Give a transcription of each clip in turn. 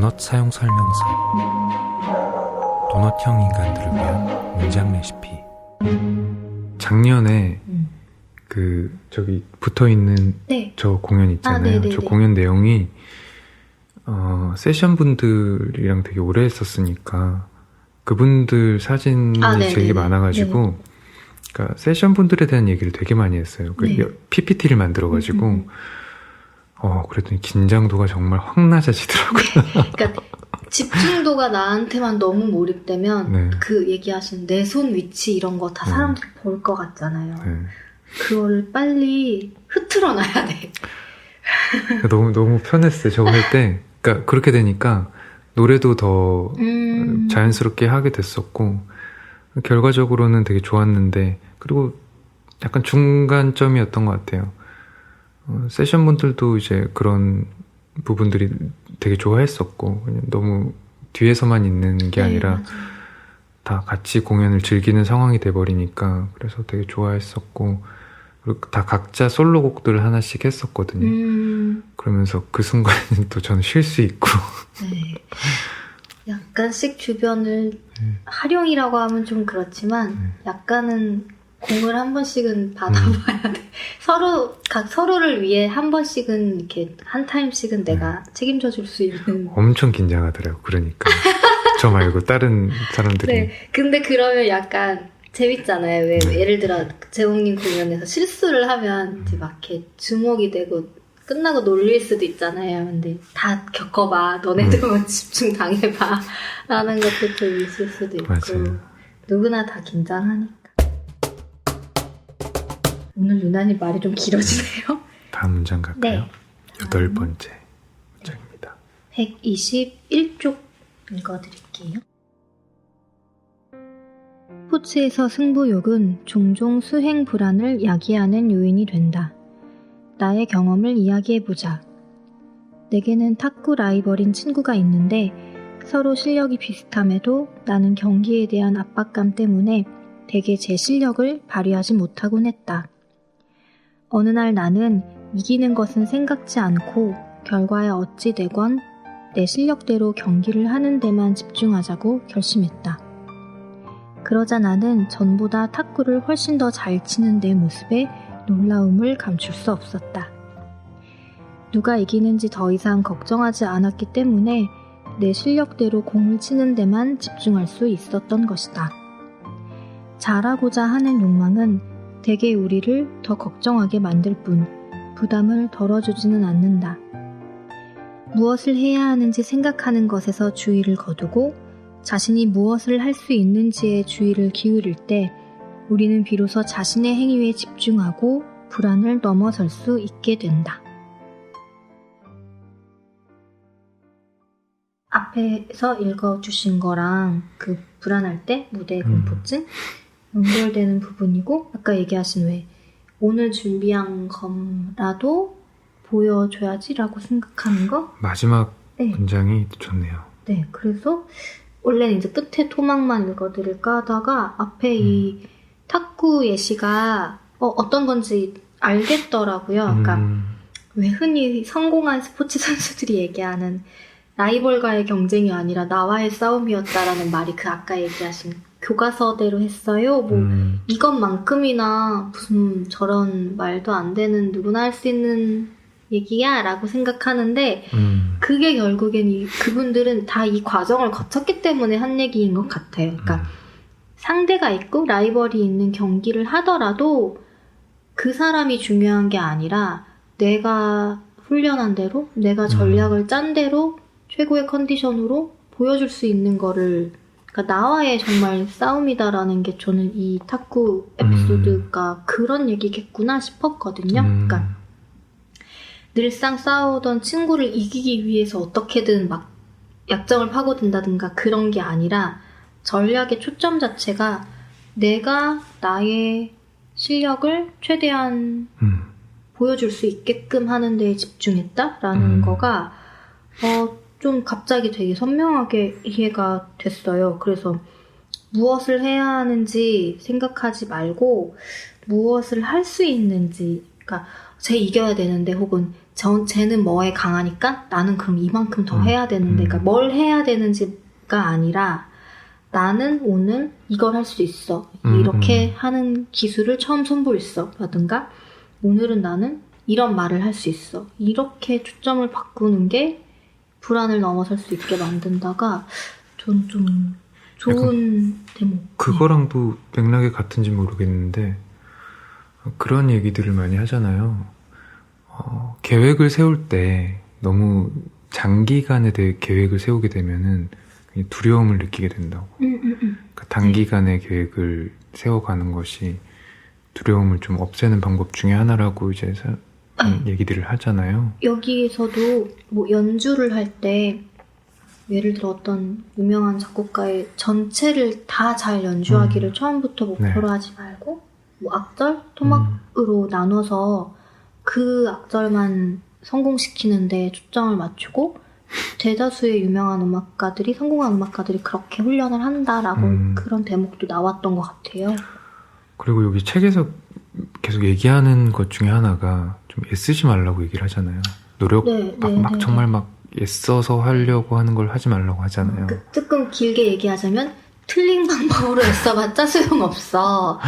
도넛 사용 설명서. 도넛형 인간들을 위한 문장 레시피. 작년에 저기 붙어있는 네. 저 공연 있잖아요. 저 공연 내용이 세션 분들이랑 되게 오래 했었으니까 그분들 사진이 되게 많아가지고 그러니까 세션 분들에 대한 얘기를 되게 많이 했어요. PPT를 만들어가지고 그랬더니 긴장도가 정말 확 낮아지더라고요. 그러니까 집중도가 나한테만 너무 몰입되면 그 얘기하신 내 손 위치 이런 거 다 사람들이 볼 것 같잖아요. 그거를 빨리 흐트러놔야 돼. 너무 편했어요. 저거 할 때. 그러니까 그렇게 되니까 노래도 더 자연스럽게 하게 됐었고 결과적으로는 되게 좋았는데 그리고 약간 중간점이었던 것 같아요. 세션 분들도 이제 그런 부분들이 되게 좋아했었고 그냥 너무 뒤에서만 있는 게 아니라 맞아요. 다 같이 공연을 즐기는 상황이 돼버리니까 그래서 되게 좋아했었고 그리고 다 각자 솔로곡들을 하나씩 했었거든요. 그러면서 그 순간에는 또 저는 쉴 수 있고 약간씩 주변을 활용이라고 하면 좀 그렇지만 약간은 공을 한 번씩은 받아봐야 돼. 서로를 위해 한 번씩은 이렇게 한 타임씩은 내가 책임져 줄 수 있는. 엄청 긴장하더라고. 그러니까 저 말고 다른 사람들이. 네. 근데 그러면 약간 재밌잖아요. 왜 예를 들어 재홍님 공연에서 실수를 하면 이제 막 이렇게 주목이 되고 끝나고 놀릴 수도 있잖아요. 근데 다 겪어봐. 너네들만 집중 당해봐. 라는 것도 좀 있을 수도 있고. 맞아요. 누구나 다 긴장하니까. 오늘 유난히 말이 좀 길어지네요. 다음 문장 갈까요? 네. 8번째 문장입니다. 121쪽 읽어드릴게요. 스포츠에서 승부욕은 종종 수행 불안을 야기하는 요인이 된다. 나의 경험을 이야기해보자. 내게는 탁구 라이벌인 친구가 있는데 서로 실력이 비슷함에도 나는 경기에 대한 압박감 때문에 대개 제 실력을 발휘하지 못하곤 했다. 어느 날 나는 이기는 것은 생각지 않고 결과에 어찌 되건 내 실력대로 경기를 하는 데만 집중하자고 결심했다. 그러자 나는 전보다 탁구를 훨씬 더 잘 치는 내 모습에 놀라움을 감출 수 없었다. 누가 이기는지 더 이상 걱정하지 않았기 때문에 내 실력대로 공을 치는 데만 집중할 수 있었던 것이다. 잘하고자 하는 욕망은 대개 우리를 더 걱정하게 만들 뿐 부담을 덜어주지는 않는다. 무엇을 해야 하는지 생각하는 것에서 주의를 거두고 자신이 무엇을 할 수 있는지에 주의를 기울일 때 우리는 비로소 자신의 행위에 집중하고 불안을 넘어설 수 있게 된다. 앞에서 읽어주신 거랑 그 불안할 때 무대 공포증 연결되는 부분이고 아까 얘기하신 왜 오늘 준비한 거라도 보여줘야지라고 생각하는 거? 마지막 문장이 좋네요. 네, 그래서 원래는 이제 끝에 토막만 읽어드릴까 하다가 앞에 이 탁구 예시가 어떤 건지 알겠더라고요. 그러니까 왜 흔히 성공한 스포츠 선수들이 얘기하는 라이벌과의 경쟁이 아니라 나와의 싸움이었다라는 말이 그 아까 얘기하신 교과서대로 했어요. 이것만큼이나 무슨 저런 말도 안 되는 누구나 할 수 있는 얘기야 라고 생각하는데 그게 결국엔 그분들은 다 이 과정을 거쳤기 때문에 한 얘기인 것 같아요. 그러니까 상대가 있고 라이벌이 있는 경기를 하더라도 그 사람이 중요한 게 아니라 내가 훈련한 대로 내가 전략을 짠 대로 최고의 컨디션으로 보여줄 수 있는 거를 그러니까 나와의 정말 싸움이다라는 게 저는 이 탁구 에피소드가 그런 얘기겠구나 싶었거든요. 그러니까 늘상 싸우던 친구를 이기기 위해서 어떻게든 막 약점을 파고든다든가 그런 게 아니라 전략의 초점 자체가 내가 나의 실력을 최대한 보여줄 수 있게끔 하는 데에 집중했다라는 거가 좀 갑자기 되게 선명하게 이해가 됐어요. 그래서 무엇을 해야 하는지 생각하지 말고 무엇을 할 수 있는지 그러니까 쟤 이겨야 되는데 혹은 쟤는 뭐에 강하니까 나는 그럼 이만큼 더 해야 되는데 그러니까 뭘 해야 되는지가 아니라 나는 오늘 이걸 할 수 있어. 이렇게 하는 기술을 처음 선보였어. 라든가 오늘은 나는 이런 말을 할 수 있어. 이렇게 초점을 바꾸는 게 불안을 넘어설 수 있게 만든다가 전 좀 좋은 대목. 그거랑도 맥락이 같은지 모르겠는데 그런 얘기들을 많이 하잖아요. 계획을 세울 때 너무 장기간에 대해 계획을 세우게 되면은 두려움을 느끼게 된다고. 그러니까 단기간에 계획을 세워가는 것이 두려움을 좀 없애는 방법 중에 하나라고 이제 얘기들을 하잖아요. 여기에서도 뭐 연주를 할 때 예를 들어 어떤 유명한 작곡가의 전체를 다 잘 연주하기를 처음부터 목표로 하지 말고 뭐 악절, 토막으로 나눠서 그 악절만 성공시키는데 초점을 맞추고 대다수의 유명한 음악가들이 성공한 음악가들이 그렇게 훈련을 한다라고 그런 대목도 나왔던 것 같아요. 그리고 여기 책에서 계속 얘기하는 것 중에 하나가 좀 애쓰지 말라고 얘기를 하잖아요. 노력 정말 막 애써서 하려고 하는 걸 하지 말라고 하잖아요. 조금 길게 얘기하자면 틀린 방법으로 애써봤자 소용없어.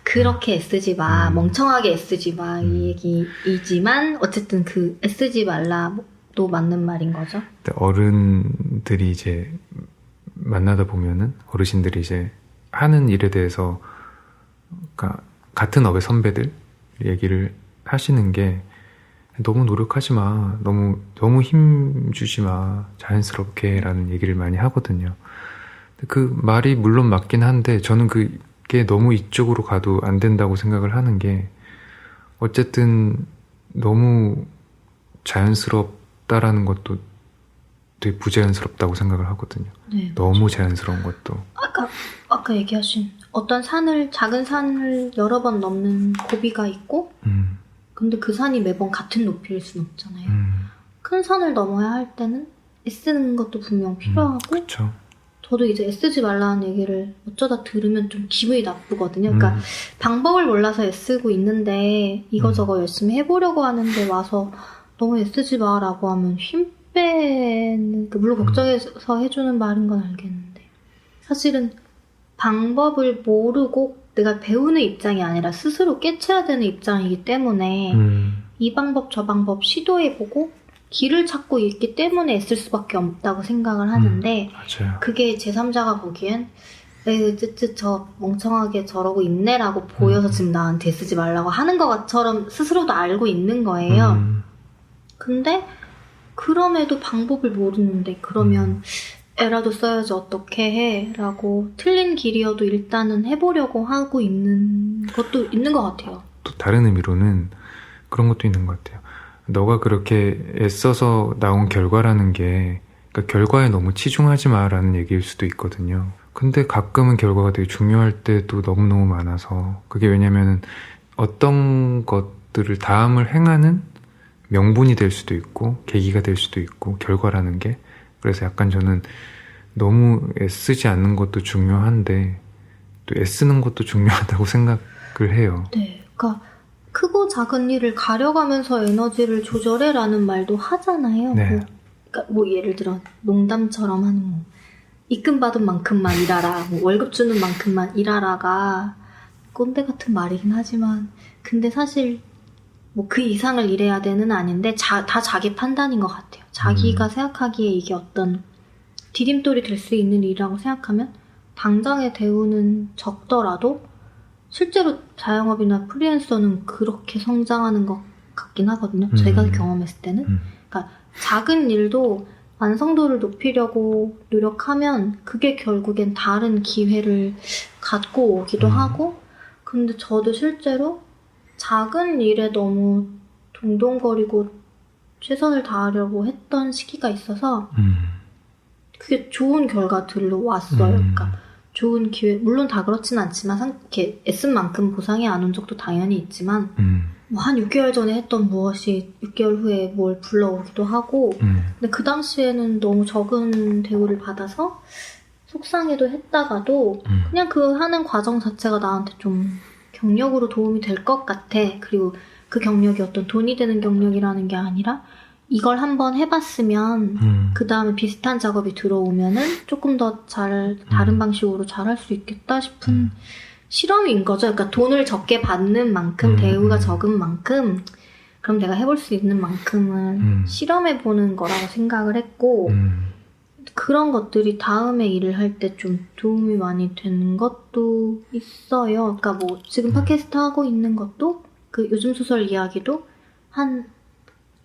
그렇게 애쓰지 마. 멍청하게 애쓰지 마. 이 얘기이지만 어쨌든 그 애쓰지 말라도 맞는 말인 거죠. 어른들이 이제 만나다 보면은 어르신들이 이제 하는 일에 대해서 그러니까 같은 업의 선배들 얘기를 하시는 게 너무 노력하지 마. 너무 힘 주지 마. 자연스럽게 라는 얘기를 많이 하거든요. 그 말이 물론 맞긴 한데 저는 그게 너무 이쪽으로 가도 안 된다고 생각을 하는 게 어쨌든 너무 자연스럽다라는 것도 되게 부자연스럽다고 생각을 하거든요. 네, 너무 자연스러운 것도. 아까 얘기하신 어떤 작은 산을 여러 번 넘는 고비가 있고 근데 그 산이 매번 같은 높이일 순 없잖아요. 큰 산을 넘어야 할 때는 애쓰는 것도 분명 필요하고 그쵸. 저도 이제 애쓰지 말라는 얘기를 어쩌다 들으면 좀 기분이 나쁘거든요. 그러니까 방법을 몰라서 애쓰고 있는데 이거저거 열심히 해보려고 하는데 와서 너무 애쓰지 마라고 하면 힘 빼는 물론 걱정해서 해주는 말인 건 알겠는데 사실은 방법을 모르고 내가 배우는 입장이 아니라 스스로 깨쳐야 되는 입장이기 때문에 이 방법 저 방법 시도해보고 길을 찾고 있기 때문에 애쓸 수밖에 없다고 생각을 하는데 맞아요. 그게 제3자가 보기엔 에이 저 멍청하게 저러고 있네라고 보여서 지금 나한테 애쓰지 말라고 하는 것처럼 스스로도 알고 있는 거예요. 근데 그럼에도 방법을 모르는데 그러면 애라도 써야지 어떻게 해? 라고 틀린 길이어도 일단은 해보려고 하고 있는 것도 있는 것 같아요. 또 다른 의미로는 그런 것도 있는 것 같아요. 너가 그렇게 애써서 나온 결과라는 게 그러니까 결과에 너무 치중하지 마라는 얘기일 수도 있거든요. 근데 가끔은 결과가 되게 중요할 때도 너무너무 많아서 그게 왜냐면은 어떤 것들을 다음을 행하는 명분이 될 수도 있고 계기가 될 수도 있고 결과라는 게 그래서 약간 저는 너무 애쓰지 않는 것도 중요한데 또 애쓰는 것도 중요하다고 생각을 해요. 네, 그러니까 크고 작은 일을 가려가면서 에너지를 조절해라는 말도 하잖아요. 네. 그러니까 뭐 예를 들어 농담처럼 하는 뭐 입금 받은 만큼만 일하라, 뭐 월급 주는 만큼만 일하라가 꼰대 같은 말이긴 하지만 근데 사실 뭐 그 이상을 일해야 되는 아닌데 다 자기 판단인 것 같아요. 자기가 생각하기에 이게 어떤 디딤돌이 될 수 있는 일이라고 생각하면 당장의 대우는 적더라도 실제로 자영업이나 프리랜서는 그렇게 성장하는 것 같긴 하거든요. 제가 경험했을 때는. 그러니까 작은 일도 완성도를 높이려고 노력하면 그게 결국엔 다른 기회를 갖고 오기도 하고 근데 저도 실제로 작은 일에 너무 동동거리고 최선을 다하려고 했던 시기가 있어서 그게 좋은 결과들로 왔어요. 그러니까 좋은 기회, 물론 다 그렇진 않지만 이렇게 애쓴 만큼 보상이 안 온 적도 당연히 있지만 뭐 한 6개월 전에 했던 무엇이 6개월 후에 뭘 불러오기도 하고 근데 그 당시에는 너무 적은 대우를 받아서 속상해도 했다가도 그냥 그 하는 과정 자체가 나한테 좀 경력으로 도움이 될 것 같아. 그리고 그 경력이 어떤 돈이 되는 경력이라는 게 아니라 이걸 한번 해봤으면 그 다음에 비슷한 작업이 들어오면은 조금 더 다른 방식으로 잘할 수 있겠다 싶은 실험인 거죠. 그러니까 돈을 적게 받는 만큼 대우가 적은 만큼 그럼 내가 해볼 수 있는 만큼은 실험해보는 거라고 생각을 했고 그런 것들이 다음에 일을 할 때 좀 도움이 많이 되는 것도 있어요. 그러니까 뭐 지금 팟캐스트 하고 있는 것도 그 요즘 소설 이야기도 한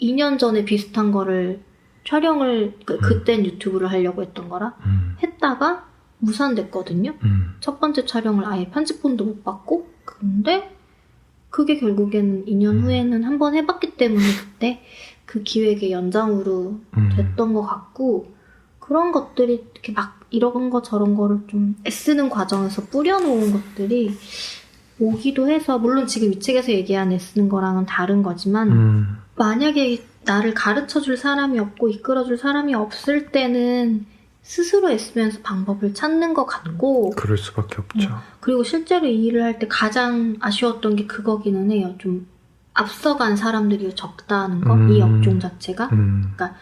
2년 전에 비슷한 거를 촬영을 그땐 유튜브를 하려고 했던 거라 했다가 무산됐거든요. 첫 번째 촬영을 아예 편집본도 못 받고 근데 그게 결국에는 2년 후에는 한번 해봤기 때문에 그때 그 기획의 연장으로 됐던 것 같고 그런 것들이 이렇게 막 이런 거 저런 거를 좀 애쓰는 과정에서 뿌려놓은 것들이 오기도 해서 물론 지금 이 책에서 얘기한 애쓰는 거랑은 다른 거지만 만약에 나를 가르쳐줄 사람이 없고 이끌어줄 사람이 없을 때는 스스로 애쓰면서 방법을 찾는 것 같고 그럴 수밖에 없죠. 그리고 실제로 이 일을 할 때 가장 아쉬웠던 게 그거기는 해요. 좀 앞서간 사람들이 적다는 거, 이 업종 자체가. 그러니까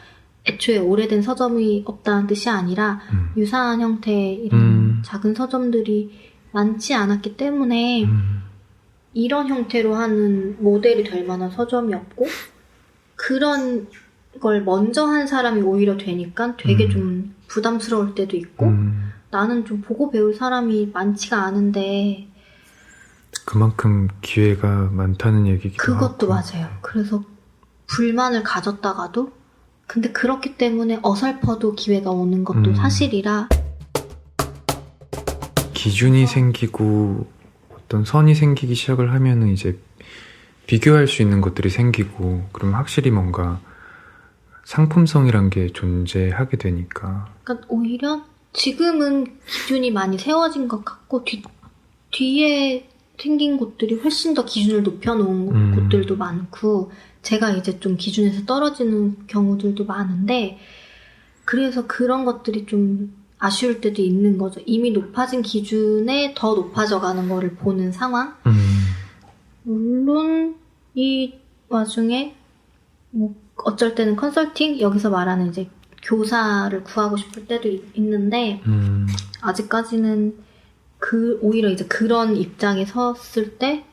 애초에 오래된 서점이 없다는 뜻이 아니라 유사한 형태의 이런 작은 서점들이 많지 않았기 때문에 이런 형태로 하는 모델이 될 만한 서점이 없고 그런 걸 먼저 한 사람이 오히려 되니까 되게 좀 부담스러울 때도 있고 나는 좀 보고 배울 사람이 많지가 않은데 그만큼 기회가 많다는 얘기기도 그것도 하고. 맞아요. 그래서 불만을 가졌다가도 근데 그렇기 때문에 어설퍼도 기회가 오는 것도 사실이라 기준이 생기고 어떤 선이 생기기 시작을 하면은 이제 비교할 수 있는 것들이 생기고 그럼 확실히 뭔가 상품성이란 게 존재하게 되니까. 그러니까 오히려 지금은 기준이 많이 세워진 것 같고 뒤에 생긴 곳들이 훨씬 더 기준을 높여놓은 곳들도 많고 제가 이제 좀 기준에서 떨어지는 경우들도 많은데 그래서 그런 것들이 좀 아쉬울 때도 있는 거죠. 이미 높아진 기준에 더 높아져가는 거를 보는 상황. 물론 이 와중에 뭐 어쩔 때는 컨설팅 여기서 말하는 이제 교사를 구하고 싶을 때도 있는데 아직까지는 오히려 이제 그런 입장에 섰을 때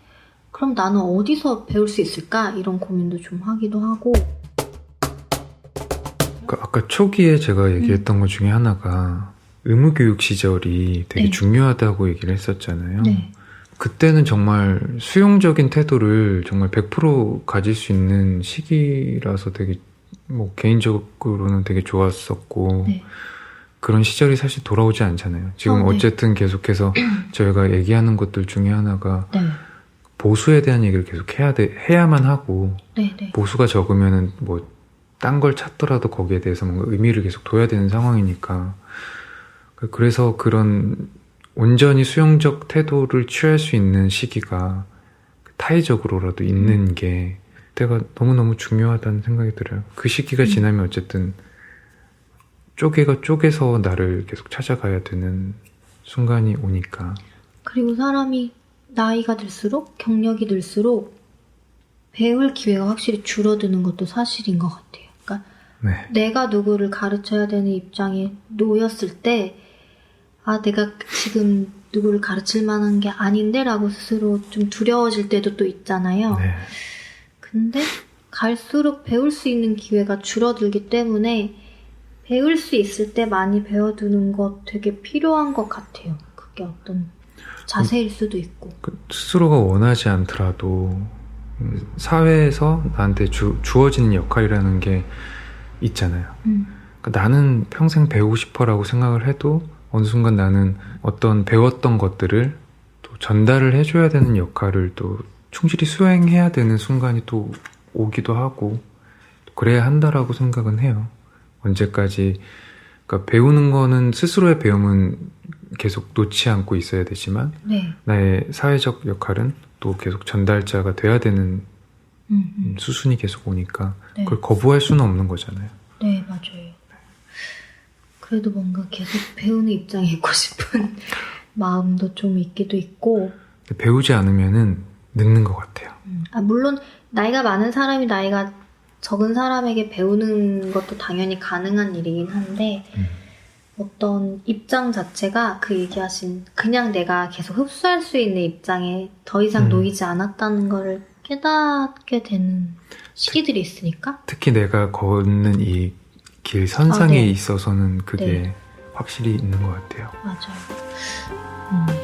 그럼 나는 어디서 배울 수 있을까 이런 고민도 좀 하기도 하고. 아까 초기에 제가 얘기했던 것 중에 하나가 의무교육 시절이 되게 중요하다고 얘기를 했었잖아요. 네. 그때는 정말 수용적인 태도를 정말 100% 가질 수 있는 시기라서 되게 뭐 개인적으로는 되게 좋았었고 그런 시절이 사실 돌아오지 않잖아요. 지금 어쨌든 계속해서 저희가 얘기하는 것들 중에 하나가 보수에 대한 얘기를 계속 해야만 하고 보수가 적으면은 뭐 딴 걸 찾더라도 거기에 대해서 뭔가 의미를 계속 둬야 되는 상황이니까 그래서 그런 온전히 수용적 태도를 취할 수 있는 시기가 타의적으로라도 있는 게 그때가 너무너무 중요하다는 생각이 들어요. 그 시기가 지나면 어쨌든 쪼개서 나를 계속 찾아가야 되는 순간이 오니까. 그리고 사람이 나이가 들수록 경력이 들수록 배울 기회가 확실히 줄어드는 것도 사실인 것 같아요. 그러니까 내가 누구를 가르쳐야 되는 입장에 놓였을 때 내가 지금 누구를 가르칠 만한 게 아닌데 라고 스스로 좀 두려워질 때도 또 있잖아요. 근데 갈수록 배울 수 있는 기회가 줄어들기 때문에 배울 수 있을 때 많이 배워두는 것 되게 필요한 것 같아요. 그게 어떤 자세일 수도 있고. 스스로가 원하지 않더라도 사회에서 나한테 주어지는 역할이라는 게 있잖아요. 그러니까 나는 평생 배우고 싶어라고 생각을 해도 어느 순간 나는 어떤 배웠던 것들을 또 전달을 해줘야 되는 역할을 또 충실히 수행해야 되는 순간이 또 오기도 하고 그래야 한다라고 생각은 해요. 언제까지. 그러니까 배우는 거는 스스로의 배움은 계속 놓지 않고 있어야 되지만 나의 사회적 역할은 또 계속 전달자가 돼야 되는 수순이 계속 오니까 그걸 거부할 수는 없는 거잖아요. 네, 맞아요. 그래도 뭔가 계속 배우는 입장에 있고 싶은 마음도 좀 있기도 있고 배우지 않으면은 늦는 것 같아요. 물론 나이가 많은 사람이 나이가 적은 사람에게 배우는 것도 당연히 가능한 일이긴 한데 어떤 입장 자체가 그 얘기하신 그냥 내가 계속 흡수할 수 있는 입장에 더 이상 놓이지 않았다는 거를 깨닫게 되는 시기들이 있으니까 특히 내가 걷는 이 길 선상에 네. 있어서는 그게 네. 확실히 있는 것 같아요. 맞아요.